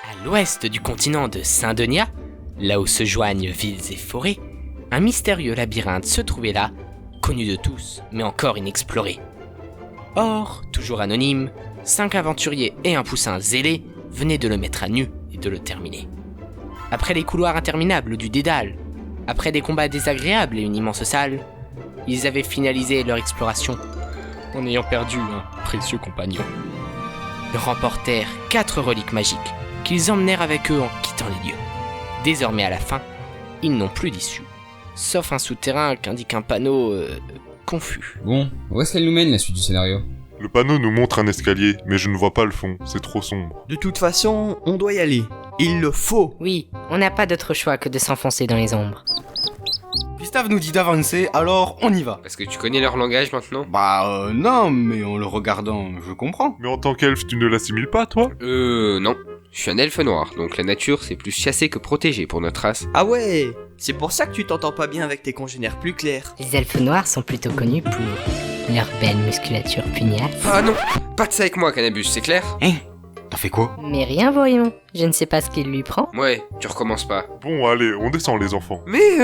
À l'ouest du continent de Saint-Denia, là où se joignent villes et forêts, un mystérieux labyrinthe se trouvait là, connu de tous, mais encore inexploré. Or, toujours anonyme, 5 aventuriers et un poussin zélé venaient de le mettre à nu et de le terminer. Après les couloirs interminables du Dédale, après des combats désagréables et une immense salle, ils avaient finalisé leur exploration en ayant perdu un précieux compagnon. Ils remportèrent 4 reliques magiques qu'ils emmenèrent avec eux en quittant les lieux. Désormais à la fin, ils n'ont plus d'issue, sauf un souterrain qu'indique un panneau confus. Bon, où est-ce qu'elle nous mène la suite du scénario? Le panneau nous montre un escalier, mais je ne vois pas le fond, c'est trop sombre. De toute façon, on doit y aller. Il le faut. Oui, on n'a pas d'autre choix que de s'enfoncer dans les ombres. Gustave nous dit d'avancer, alors on y va. Parce que tu connais leur langage maintenant? Non, mais en le regardant, je comprends. Mais en tant qu'elfe, tu ne l'assimiles pas, toi? Non. Je suis un elfe noir, donc la nature c'est plus chasser que protéger pour notre race. Ah ouais, c'est pour ça que tu t'entends pas bien avec tes congénères plus clairs. Les elfes noirs sont plutôt connus pour leur belle musculature pugnace. Ah non, pas de ça avec moi, Cannabus, c'est clair? Hein? T'as fait quoi? Mais rien, voyons. Je ne sais pas ce qu'il lui prend. Ouais, tu recommences pas. Bon, allez, on descend les enfants. Mais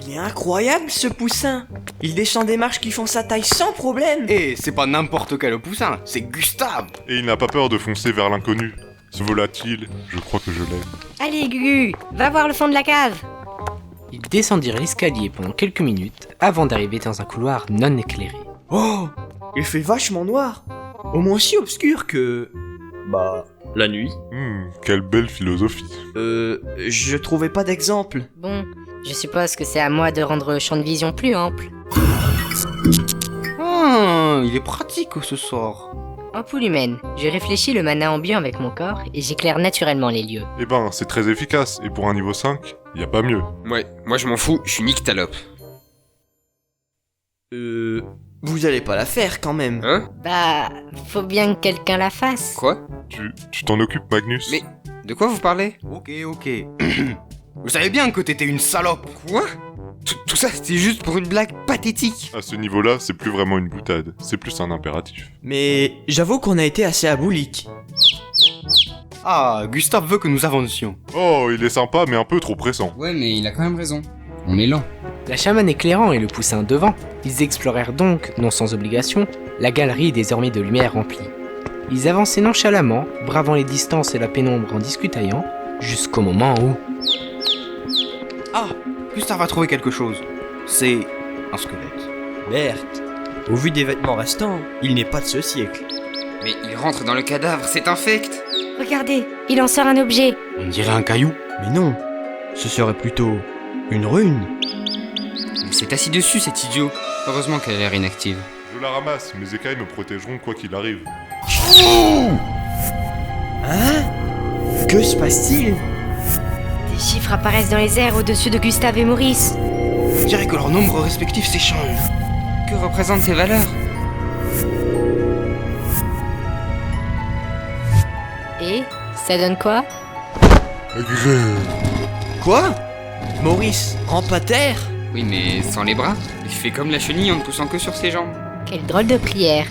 Il est incroyable ce poussin. Il descend des marches qui font sa taille sans problème. Eh, c'est pas n'importe quel poussin, c'est Gustave. Et il n'a pas peur de foncer vers l'inconnu. Se vola-t-il? Je crois que je l'aime. Allez, Gugu, va voir le fond de la cave. Ils descendirent l'escalier pendant quelques minutes avant d'arriver dans un couloir non éclairé. Oh, il fait vachement noir. Au moins si obscur que... la nuit. Quelle belle philosophie. Je trouvais pas d'exemple. Bon, je suppose que c'est à moi de rendre le champ de vision plus ample. Il est pratique ce sort. Ampoule humaine, je réfléchis le mana ambiant avec mon corps et j'éclaire naturellement les lieux. Eh ben, c'est très efficace, et pour un niveau 5, y a pas mieux. ouais, moi je m'en fous, je suis nyctalope. Vous allez pas la faire quand même. Hein? Bah, faut bien que quelqu'un la fasse. Quoi? Tu t'en occupes, Magnus? Mais de quoi vous parlez? Ok. Vous savez bien que t'étais une salope. Quoi? Tout ça c'était juste pour une blague pathétique. À ce niveau-là, c'est plus vraiment une boutade, c'est plus un impératif. Mais j'avoue qu'on a été assez aboulique. Ah, Gustave veut que nous avancions. Oh, il est sympa, mais un peu trop pressant. Ouais, mais il a quand même raison. On est lent. La chamane éclairant et le poussin devant, ils explorèrent donc, non sans obligation, la galerie désormais de lumière remplie. Ils avançaient nonchalamment, bravant les distances et la pénombre en discutaillant, jusqu'au moment où... Ah, Gustave a trouvé quelque chose. C'est un squelette. Berthe, au vu des vêtements restants, il n'est pas de ce siècle. Mais il rentre dans le cadavre, c'est infect. Regardez, il en sort un objet. On dirait un caillou. Mais non, ce serait plutôt une rune. Il s'est assis dessus cet idiot. Heureusement qu'elle a l'air inactive. Je la ramasse, mes écailles me protégeront quoi qu'il arrive. Hein? Que se passe-t-il? Des chiffres apparaissent dans les airs au-dessus de Gustave et Maurice. On dirait que leurs nombres respectifs s'échangent. Que représentent ces valeurs? Et ça donne quoi? Quoi? Maurice, rampe à terre? Oui, mais sans les bras. Il fait comme la chenille en ne poussant que sur ses jambes. Quelle drôle de prière.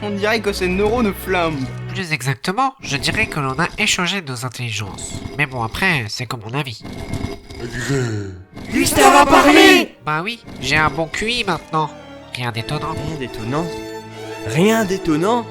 On dirait que ses neurones flambent. Plus exactement, je dirais que l'on a échangé nos intelligences. Mais bon, après, c'est comme mon avis. Gustave a parlé! Bah oui, j'ai un bon QI maintenant. Rien d'étonnant. Rien d'étonnant. Rien d'étonnant?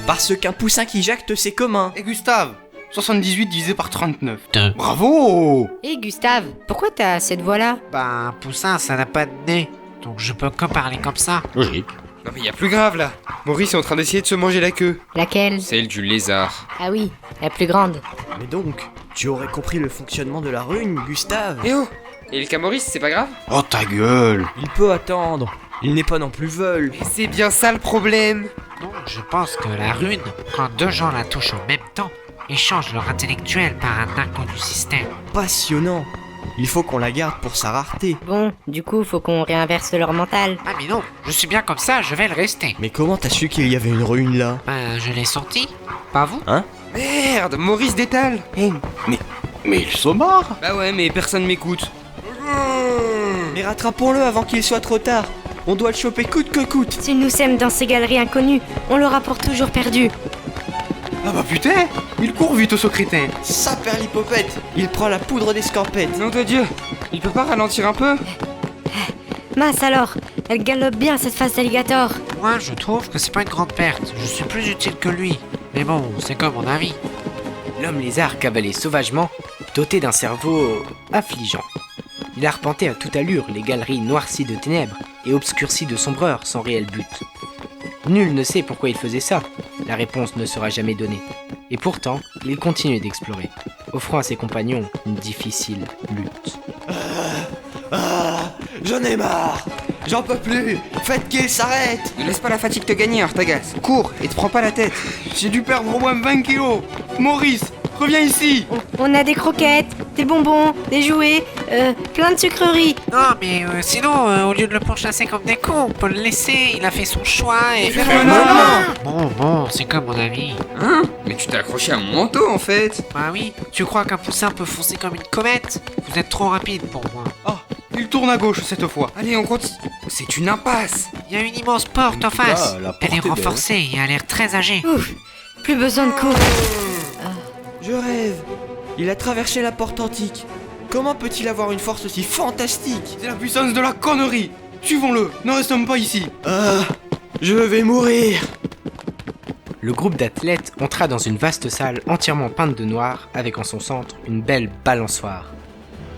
Parce qu'un poussin qui jacte, c'est commun. Et Gustave, 78 divisé par 39. 2. Bravo! Hé Gustave, pourquoi t'as cette voix-là? Bah, un poussin, ça n'a pas de nez. Donc je peux que parler comme ça. Logique. Non mais y a plus grave là. Maurice est en train d'essayer de se manger la queue. Laquelle? Celle du lézard. Ah oui, la plus grande. Mais donc, tu aurais compris le fonctionnement de la rune, Gustave. Eh oh! Et le cas Maurice, c'est pas grave? Oh ta gueule! Il peut attendre. Il n'est pas non plus veule. Mais c'est bien ça le problème. Donc je pense que la rune, quand deux gens la touchent en même temps, échangent leur intellectuel par un inconnu système. Passionnant. Il faut qu'on la garde pour sa rareté. Bon, du coup, faut qu'on réinverse leur mental. Ah mais non, je suis bien comme ça, je vais le rester. Mais comment t'as su qu'il y avait une rune là? Ben, je l'ai senti. Pas vous? Merde, Maurice détale. Mais ils sont morts! Bah ouais, mais personne m'écoute. Mais rattrapons-le avant qu'il soit trop tard. On doit le choper coûte que coûte. S'il nous sème dans ces galeries inconnues, on l'aura pour toujours perdu. Ah bah putain, il court vite ce crétin. Ça perd l'hypopète. Il prend la poudre d'escampette. Nom de Dieu, il peut pas ralentir un peu? Mince alors, elle galope bien cette face d'alligator. Moi, je trouve que c'est pas une grande perte. Je suis plus utile que lui. Mais bon, c'est comme mon avis. L'homme lézard cavalait sauvagement, doté d'un cerveau affligeant. Il arpentait à toute allure les galeries noircies de ténèbres et obscurcies de sombreur sans réel but. Nul ne sait pourquoi il faisait ça, la réponse ne sera jamais donnée. Et pourtant, il continuait d'explorer, offrant à ses compagnons une difficile lutte. J'en ai marre. J'en peux plus. Faites qu'il s'arrête. Ne laisse pas la fatigue te gagner, Artagas. Cours et te prends pas la tête. J'ai dû perdre au moins 20 kilos. Maurice, reviens ici. On a des croquettes, des bonbons, des jouets, plein de sucreries. Non, mais sinon, au lieu de le pourchasser comme des cons, on peut le laisser. Il a fait son choix et... Bon, c'est comme mon avis. Hein? Mais tu t'es accroché à mon manteau en fait. Bah oui, tu crois qu'un poussin peut foncer comme une comète? Vous êtes trop rapide pour moi. Ah, il tourne à gauche cette fois. Allez, on continue. C'est une impasse. Il y a une immense porte en face. la porte Elle est est belle. renforcée et a l'air très âgée. Ouf, plus besoin de coups. Je rêve. Il a traversé la porte antique. Comment peut-il avoir une force aussi fantastique? C'est la puissance de la connerie. Suivons-le, ne restons pas ici. Ah, je vais mourir. Le groupe d'athlètes entra dans une vaste salle entièrement peinte de noir avec en son centre une belle balançoire.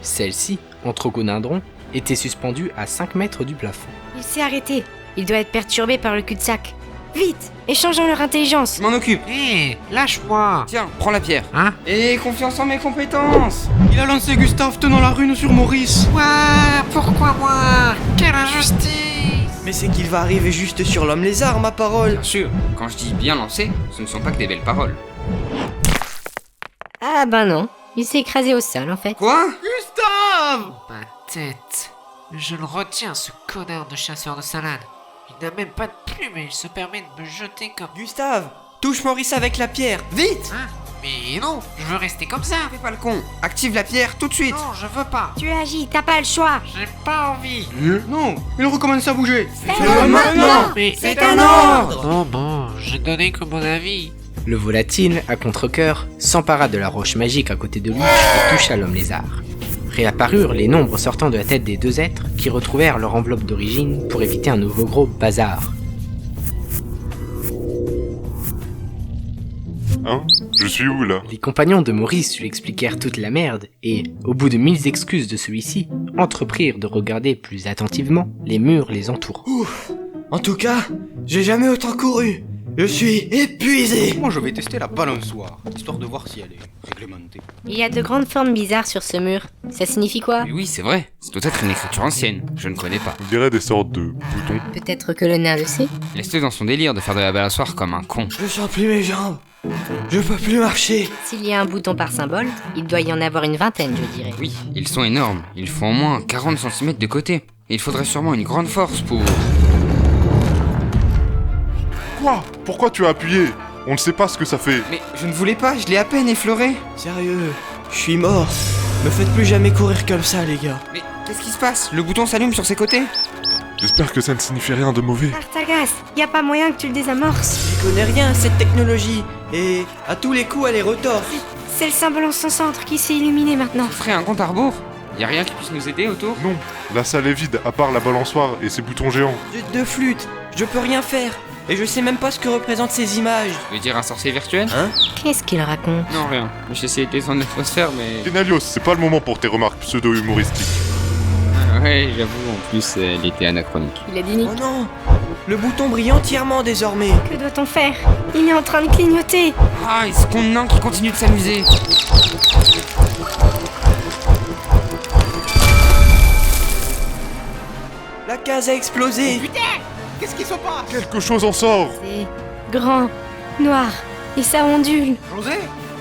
Celle-ci, en trocodendron, était suspendue à 5 mètres du plafond. Il s'est arrêté. Il doit être perturbé par le cul-de-sac. Vite, échangeons leur intelligence. Je m'en occupe. Hé, lâche-moi. Tiens, prends la pierre. Hein? Et confiance en mes compétences. Il a lancé Gustave tenant la rune sur Maurice. Ouah, pourquoi moi? Quelle injustice! Mais c'est qu'il va arriver juste sur l'homme lézard, ma parole. Bien sûr, quand je dis bien lancé, ce ne sont pas que des belles paroles. Ah ben non, il s'est écrasé au sol en fait. Quoi? Gustave! Ma tête. Je le retiens, ce connard de chasseur de salade. Il n'a même pas de plume et il se permet de me jeter comme... Gustave, touche Maurice avec la pierre. Vite. Hein? Mais non, je veux rester comme ça. Fais pas le con. Active la pierre tout de suite. Non, je veux pas. Tu agis, t'as pas le choix. J'ai pas envie. Non, il recommence à bouger. Fais-le maintenant. Mais... C'est un ordre. Bon, j'ai donné que mon avis. Le volatile, à contre-cœur, s'empara de la roche magique à côté de lui et toucha l'homme lézard. Réapparurent les nombres sortant de la tête des deux êtres qui retrouvèrent leur enveloppe d'origine pour éviter un nouveau gros bazar. Hein? Je suis où là? Les compagnons de Maurice lui expliquèrent toute la merde et, au bout de 1000 excuses de celui-ci, entreprirent de regarder plus attentivement les murs les entourant. Ouf. En tout cas, j'ai jamais autant couru. Je suis épuisé. Moi je vais tester la balançoire, histoire de voir si elle est réglementée. Il y a de grandes formes bizarres sur ce mur. Ça signifie quoi? Mais oui, c'est vrai. C'est peut-être une écriture ancienne. Je ne connais pas. On dirait des sortes de boutons. Peut-être que le nain le sait. Laisse-le dans son délire de faire de la balançoire comme un con. Je sens plus mes jambes. Je peux plus marcher. S'il y a un bouton par symbole, il doit y en avoir une vingtaine, je dirais. Oui, ils sont énormes. Ils font au moins 40 cm de côté. Et il faudrait sûrement une grande force pour... Quoi? Pourquoi tu as appuyé? On ne sait pas ce que ça fait. Mais je ne voulais pas, je l'ai à peine effleuré. Sérieux, je suis mort. Me faites plus jamais courir comme ça, les gars. Mais qu'est-ce qui se passe? Le bouton s'allume sur ses côtés? J'espère que ça ne signifie rien de mauvais. Artagas, y a pas moyen que tu le désamorces. Je connais rien à cette technologie. Et à tous les coups, elle est retorse. C'est le symbole en son centre qui s'est illuminé maintenant. On ferait un compte à rebours? Y a rien qui puisse nous aider autour? Non, la salle est vide, à part la balançoire et ses boutons géants. J'ai deux flûtes. Je peux rien faire. Et je sais même pas ce que représentent ces images. Tu veux dire un sorcier virtuel? Qu'est-ce qu'il raconte? Non, rien. J'ai essayé de descendre l'atmosphère, mais... Kenalios, c'est pas le moment pour tes remarques pseudo-humoristiques. Ah ouais, j'avoue, en plus, elle était anachronique. Il a dit Oh non. Le bouton brille entièrement désormais. Que doit-on faire? Il est en train de clignoter. Ah, et ce con de nain qui continue de s'amuser. La case a explosé. Qu'est-ce qui se passe? Quelque chose en sort. C'est grand, noir, et ça ondule. José?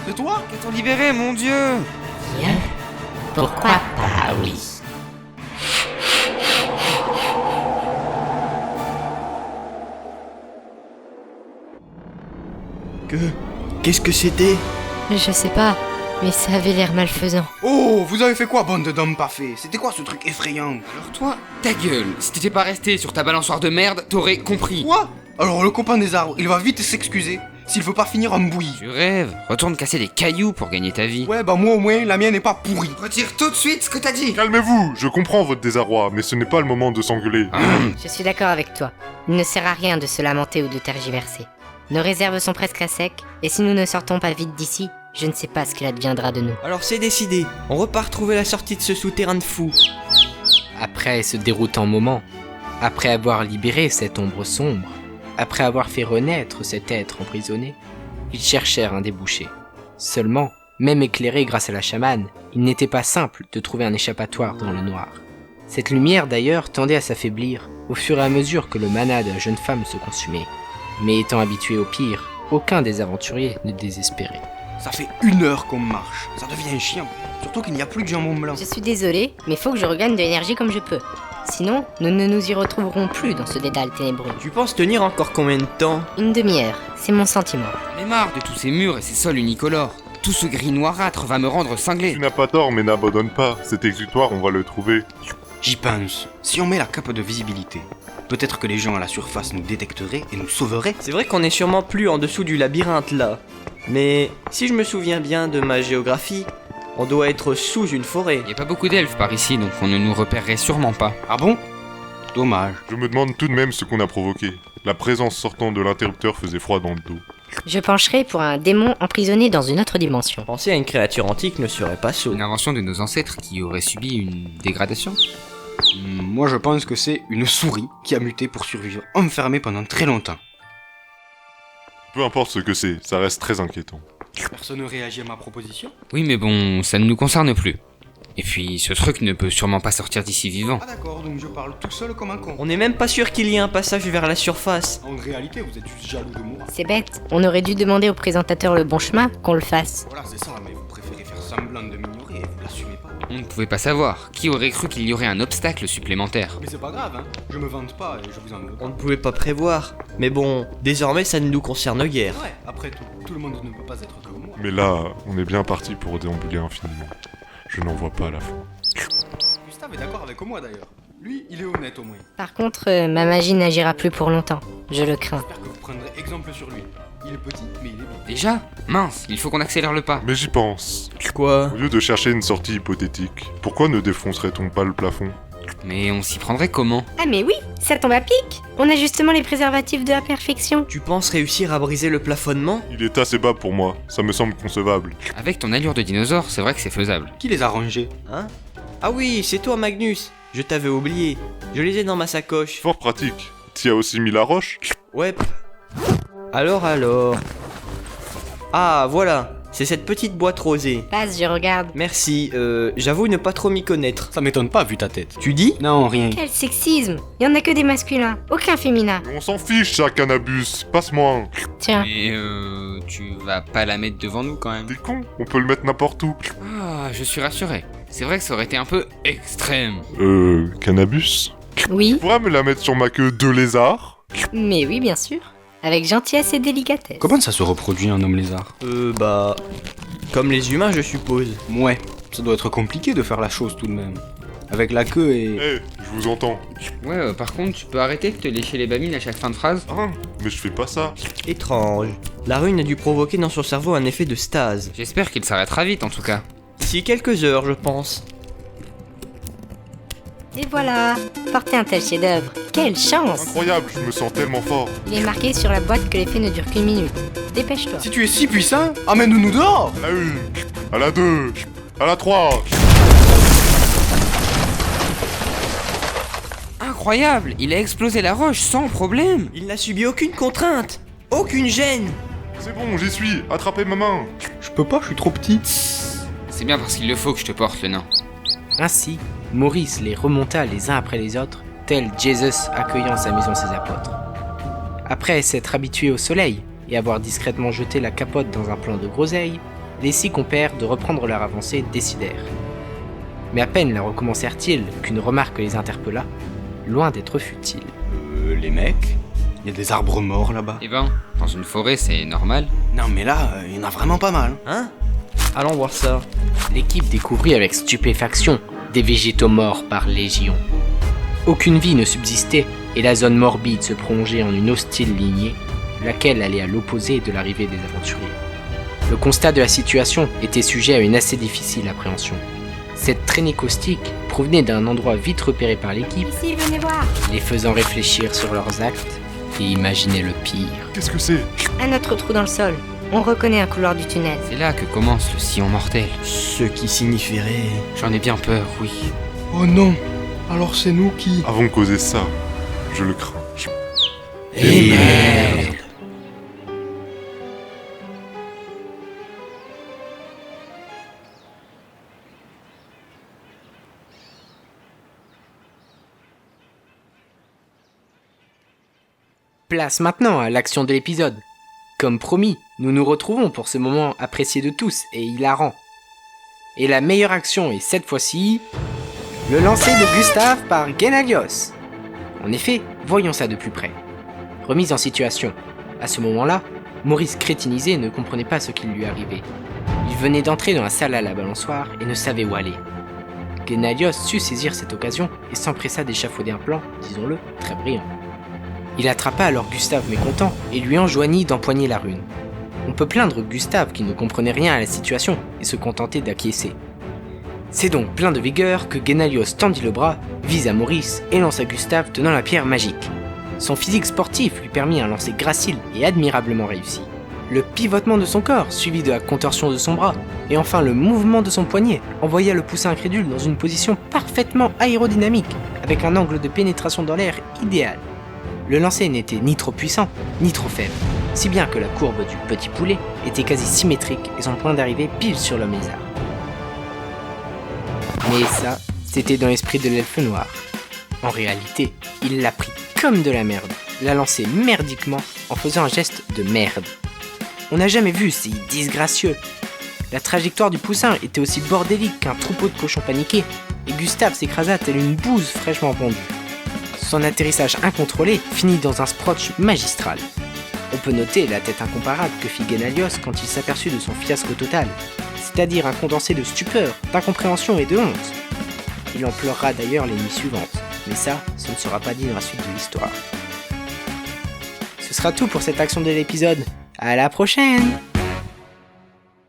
C'est toi? Qu'a-t-on libéré, mon dieu? Pourquoi pas, oui. Qu'est-ce que c'était? Je sais pas, mais ça avait l'air malfaisant. Oh, vous avez fait quoi, bande d'hommes pas faits? C'était quoi ce truc effrayant? Alors toi, ta gueule. Si t'étais pas resté sur ta balançoire de merde, t'aurais compris. Quoi? Alors le copain des arbres, il va vite s'excuser. s'il faut pas finir en bouillie. Tu rêves, retourne casser des cailloux pour gagner ta vie. Ouais, bah moi au moins, la mienne n'est pas pourrie. Retire tout de suite ce que t'as dit. Calmez-vous, je comprends votre désarroi, mais ce n'est pas le moment de s'engueuler. Je suis d'accord avec toi. Il ne sert à rien de se lamenter ou de tergiverser. Nos réserves sont presque à sec, et si nous ne sortons pas vite d'ici, je ne sais pas ce qu'il adviendra de nous. Alors c'est décidé, on repart trouver la sortie de ce souterrain de fou. Après ce déroutant moment, après avoir libéré cette ombre sombre, après avoir fait renaître cet être emprisonné, ils cherchèrent un débouché. Seulement, même éclairé grâce à la chamane, il n'était pas simple de trouver un échappatoire dans le noir. Cette lumière d'ailleurs tendait à s'affaiblir au fur et à mesure que le mana de la jeune femme se consumait. Mais étant habitué au pire, aucun des aventuriers ne désespérait. Ça fait 1 heure qu'on marche. Ça devient chiant. Surtout qu'il n'y a plus de jambon blanc. Je suis désolée, mais faut que je regagne de l'énergie comme je peux. Sinon, nous ne nous y retrouverons plus dans ce dédale ténébreux. Tu penses tenir encore combien de temps? Une demi-heure, c'est mon sentiment. J'en ai marre de tous ces murs et ces sols unicolores. Tout ce gris noirâtre va me rendre cinglé. Tu n'as pas tort, mais n'abandonne pas. Cet exutoire, on va le trouver. J'y pense. Si on met la cape de visibilité, peut-être que les gens à la surface nous détecteraient et nous sauveraient. C'est vrai qu'on est sûrement plus en dessous du labyrinthe là. Mais si je me souviens bien de ma géographie, on doit être sous une forêt. Y a pas beaucoup d'elfes par ici, donc on ne nous repérerait sûrement pas. Ah bon? Dommage. Je me demande tout de même ce qu'on a provoqué. La présence sortant de l'interrupteur faisait froid dans le dos. Je pencherai pour un démon emprisonné dans une autre dimension. Penser à une créature antique ne serait pas sot. Une invention de nos ancêtres qui aurait subi une dégradation. Moi je pense que c'est une souris qui a muté pour survivre enfermée pendant très longtemps. Peu importe ce que c'est, ça reste très inquiétant. Personne ne réagit à ma proposition? Oui, mais bon, ça ne nous concerne plus. Et puis, ce truc ne peut sûrement pas sortir d'ici vivant. Ah d'accord, donc je parle tout seul comme un con. On n'est même pas sûr qu'il y ait un passage vers la surface. En réalité, vous êtes juste jaloux de moi. C'est bête, on aurait dû demander au présentateur le bon chemin qu'on le fasse. Voilà, c'est ça, mais vous préférez faire semblant de m'ignorer et vous l'assumez pas. On ne pouvait pas savoir. Qui aurait cru qu'il y aurait un obstacle supplémentaire? Mais c'est pas grave, hein. Je me vante pas et je vous en veux pas. On ne pouvait pas prévoir. Mais bon, désormais ça ne nous concerne guère. Ouais, après tout le monde ne peut pas être comme moi. Mais là, on est bien parti pour déambuler infiniment. Je n'en vois pas la fin. Gustave est d'accord avec moi d'ailleurs. Lui, il est honnête au moins. Par contre, ma magie n'agira plus pour longtemps. Je le crains. J'espère que vous prendrez exemple sur lui. Il est petit, mais il est bien. Déjà? Mince, il faut qu'on accélère le pas. Mais j'y pense. Quoi? Au lieu de chercher une sortie hypothétique, pourquoi ne défoncerait-on pas le plafond? Mais on s'y prendrait comment? Ah mais oui, ça tombe à pic. On a justement les préservatifs de la perfection. Tu penses réussir à briser le plafonnement? Il est assez bas pour moi, ça me semble concevable. Avec ton allure de dinosaure, c'est vrai que c'est faisable. Qui les a rangés? Hein? Ah oui, c'est toi Magnus. Je t'avais oublié. Je les ai dans ma sacoche. Fort pratique. T'y as aussi mis la roche? Ouais. Alors. Ah, voilà. C'est cette petite boîte rosée. Passe, je regarde. Merci, j'avoue ne pas trop m'y connaître. Ça m'étonne pas vu ta tête. Tu dis? Non, rien. Quel sexisme. Y en a que des masculins, aucun féminin. Mais on s'en fiche, ça, cannabis. Passe-moi. Tiens, Mais tu vas pas la mettre devant nous quand même? T'es con, on peut le mettre n'importe où. Ah, je suis rassuré. C'est vrai que ça aurait été un peu extrême. Cannabis? oui, Tu pourrais me la mettre sur ma queue de lézard? mais oui, bien sûr. Avec gentillesse et délicatesse. Comment ça se reproduit un homme lézard? Bah... Comme les humains, je suppose. Ouais, ça doit être compliqué de faire la chose tout de même. Avec la queue et... Eh, je vous entends. Ouais, par contre, tu peux arrêter de te lécher les babines à chaque fin de phrase? Ah, mais je fais pas ça. Étrange. La rune a dû provoquer dans son cerveau un effet de stase. J'espère qu'il s'arrêtera vite en tout cas. D'ici quelques heures, je pense. Et voilà, porter un tel chef-d'œuvre. Quelle chance. Incroyable, je me sens tellement fort. Il est marqué sur la boîte que l'effet ne dure qu'une minute. Dépêche-toi. Si tu es si puissant, amène-nous dehors! À la 1, à la 2, à la 3. Incroyable, il a explosé la roche sans problème. Il n'a subi aucune contrainte. Aucune gêne. C'est bon, j'y suis. Attrapez ma main. Je peux pas, je suis trop petit. C'est bien parce qu'il le faut que je te porte le nain. Ainsi, Maurice les remonta les uns après les autres, tel Jesus accueillant à sa maison ses apôtres. Après s'être habitués au soleil et avoir discrètement jeté la capote dans un plant de groseille, les 6 compères de reprendre leur avancée décidèrent. Mais à peine la recommencèrent-ils qu'une remarque les interpella, loin d'être futile. Les mecs? Y a des arbres morts là-bas. Eh ben, dans une forêt c'est normal. Non mais là, y en a vraiment pas mal. Hein? Allons voir ça. L'équipe découvrit avec stupéfaction des végétaux morts par légion. Aucune vie ne subsistait et la zone morbide se prolongeait en une hostile lignée, laquelle allait à l'opposé de l'arrivée des aventuriers. Le constat de la situation était sujet à une assez difficile appréhension. Cette traînée caustique provenait d'un endroit vite repéré par l'équipe, Ici, venez voir. les faisant réfléchir sur leurs actes et imaginer le pire. Qu'est-ce que c'est? Un autre trou dans le sol. On reconnaît un couloir du tunnel. C'est là que commence le sillon mortel. Ce qui signifierait... J'en ai bien peur, oui. Oh non. Alors c'est nous qui... Avant de causer ça, je le crains. Et merde. Place maintenant à l'action de l'épisode. Comme promis, nous nous retrouvons pour ce moment apprécié de tous et hilarant. Et la meilleure action est cette fois-ci... le lancer de Gustave par Gennadios. En effet, voyons ça de plus près. Remise en situation. À ce moment-là, Maurice crétinisé ne comprenait pas ce qui lui arrivait. Il venait d'entrer dans la salle à la balançoire et ne savait où aller. Gennadios sut saisir cette occasion et s'empressa d'échafauder un plan, disons-le, très brillant. Il attrapa alors Gustave mécontent et lui enjoignit d'empoigner la rune. On peut plaindre Gustave qui ne comprenait rien à la situation et se contentait d'acquiescer. C'est donc plein de vigueur que Gennadios tendit le bras, visa Maurice et lança Gustave tenant la pierre magique. Son physique sportif lui permit un lancer gracile et admirablement réussi. Le pivotement de son corps, suivi de la contorsion de son bras, et enfin le mouvement de son poignet, envoya le poussin incrédule dans une position parfaitement aérodynamique, avec un angle de pénétration dans l'air idéal. Le lancer n'était ni trop puissant, ni trop faible, si bien que la courbe du petit poulet était quasi symétrique et son point d'arrivée pile sur le lézard. Mais ça, c'était dans l'esprit de l'elfe noir. En réalité, il l'a pris comme de la merde, l'a lancé merdiquement en faisant un geste de merde. On n'a jamais vu si disgracieux. La trajectoire du poussin était aussi bordélique qu'un troupeau de cochons paniqués, et Gustave s'écrasa telle une bouse fraîchement pondue. Son atterrissage incontrôlé finit dans un sprotch magistral. On peut noter la tête incomparable que fit Gennadios quand il s'aperçut de son fiasco total, c'est-à-dire un condensé de stupeur, d'incompréhension et de honte. Il en pleurera d'ailleurs les nuits suivantes, mais ça, ce ne sera pas dit dans la suite de l'histoire. Ce sera tout pour cette action de l'épisode. À la prochaine!